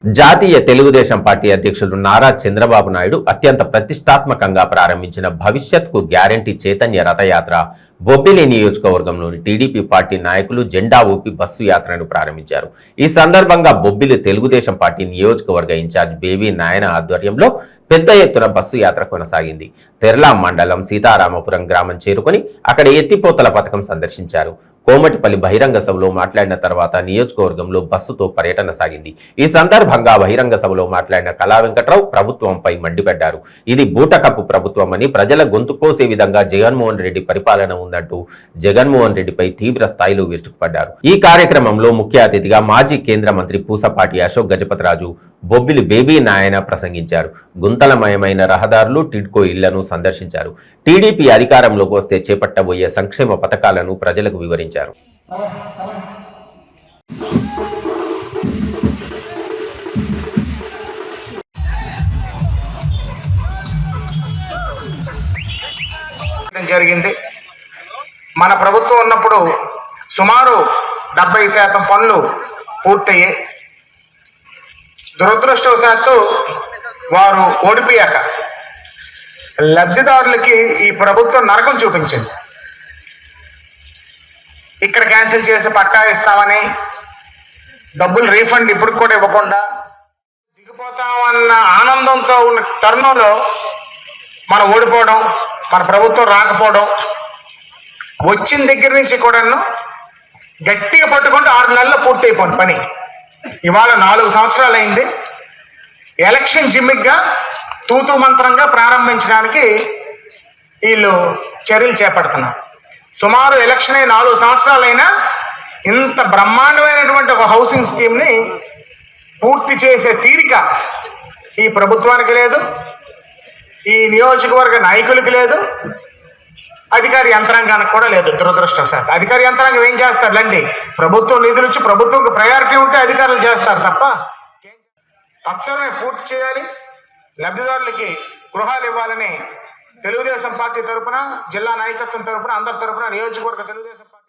జాతీయ తెలుగుదేశం పార్టీ అధ్యక్షులు నారా చంద్రబాబు నాయుడు అత్యంత ప్రతిష్టాత్మకంగా ప్రారంభించిన భవిష్యత్కు గ్యారంటీ చైతన్య రథయాత్ర బొబ్బిలి నియోజకవర్గంలోని టీడీపీ పార్టీ నాయకులు జెండా ఊపి బస్సు యాత్రను ప్రారంభించారు. ఈ సందర్భంగా బొబ్బిలి తెలుగుదేశం పార్టీ నియోజకవర్గ ఇన్ఛార్జ్ బేబీ నాయన ఆధ్వర్యంలో పెద్ద ఎత్తున బస్సు యాత్ర కొనసాగింది. తెర్లా మండలం సీతారామపురం గ్రామం చేరుకుని అక్కడ ఎత్తిపోతల పథకం సందర్శించారు. కోమటిపల్లి బహిరంగ సభలో మాట్లాడిన తర్వాత నియోజకవర్గంలో బస్సుతో పర్యటన సాగింది. ఈ సందర్భంగా బహిరంగ సభలో మాట్లాడిన కళా వెంకట్రావు ప్రభుత్వంపై మండిపడ్డారు. ఇది బూటకప్పు ప్రభుత్వం అని, ప్రజల గొంతు కోసే విధంగా జగన్మోహన్ రెడ్డి పరిపాలన ఉందంటూ జగన్మోహన్ రెడ్డిపై తీవ్ర స్థాయిలో విరుచుకుపడ్డారు. ఈ కార్యక్రమంలో ముఖ్య అతిథిగా మాజీ కేంద్ర మంత్రి పూసపాటి అశోక్ గజపతిరాజు, బొబ్బిలి బేబీ నాయన ప్రసంగించారు. గుంతలమయమైన రహదారులు, టిడ్కో ఇళ్లను సందర్శించారు. టీడీపీ అధికారంలోకి వస్తే చేపట్టబోయే సంక్షేమ పథకాలను ప్రజలకు వివరించారు. జరిగింది. మన ప్రభుత్వం ఉన్నప్పుడు సుమారు 70% పనులు పూర్తయ్యాయి. దురదృష్టవశాత్తు వారు ఓడిపోయాక లబ్ధిదారులకి ఈ ప్రభుత్వం నరకం చూపించింది. ఇక్కడ క్యాన్సిల్ చేసి పట్టా ఇస్తామని డబ్బులు రీఫండ్ ఇప్పుడు కూడా ఇవ్వకుండా దిగిపోతామన్న ఆనందంతో ఉన్న తరుణంలో మనం ఓడిపోవడం, మన ప్రభుత్వం రాకపోవడం, వచ్చిన దగ్గర నుంచి కూడాను గట్టిగా పట్టుకుంటూ 6 నెలల్లో పూర్తయిపోయింది పని. ఇవాళ 4 సంవత్సరాలు అయింది. ఎలక్షన్ జిమ్మిక్గా తూతూ మంత్రంగా ప్రారంభించడానికి వీళ్ళు చర్యలు చేపడుతున్నారు. సుమారు ఎలక్షన్ అయి 4 సంవత్సరాలైనా ఇంత బ్రహ్మాండమైనటువంటి ఒక హౌసింగ్ స్కీమ్ని పూర్తి చేసే తీరిక ఈ ప్రభుత్వానికి లేదు, ఈ నియోజకవర్గ నాయకులకి లేదు, అధికార యంత్రాంగానికి కూడా లేదు. దురదృష్టవశాత్తు అధికార యంత్రాంగం ఏం చేస్తారులేండి, ప్రభుత్వం నిధులు ఇచ్చి ప్రభుత్వంకి ప్రయారిటీ ఉంటే అధికారులు చేస్తారు తప్ప తక్షణమే పూర్తి చేయాలి. లబ్ధిదారులకి గృహాలు ఇవ్వాలని తెలుగుదేశం పార్టీ తరఫున, జిల్లా నాయకత్వం తరఫున, అందరి తరఫున, నియోజకవర్గ తెలుగుదేశం పార్టీ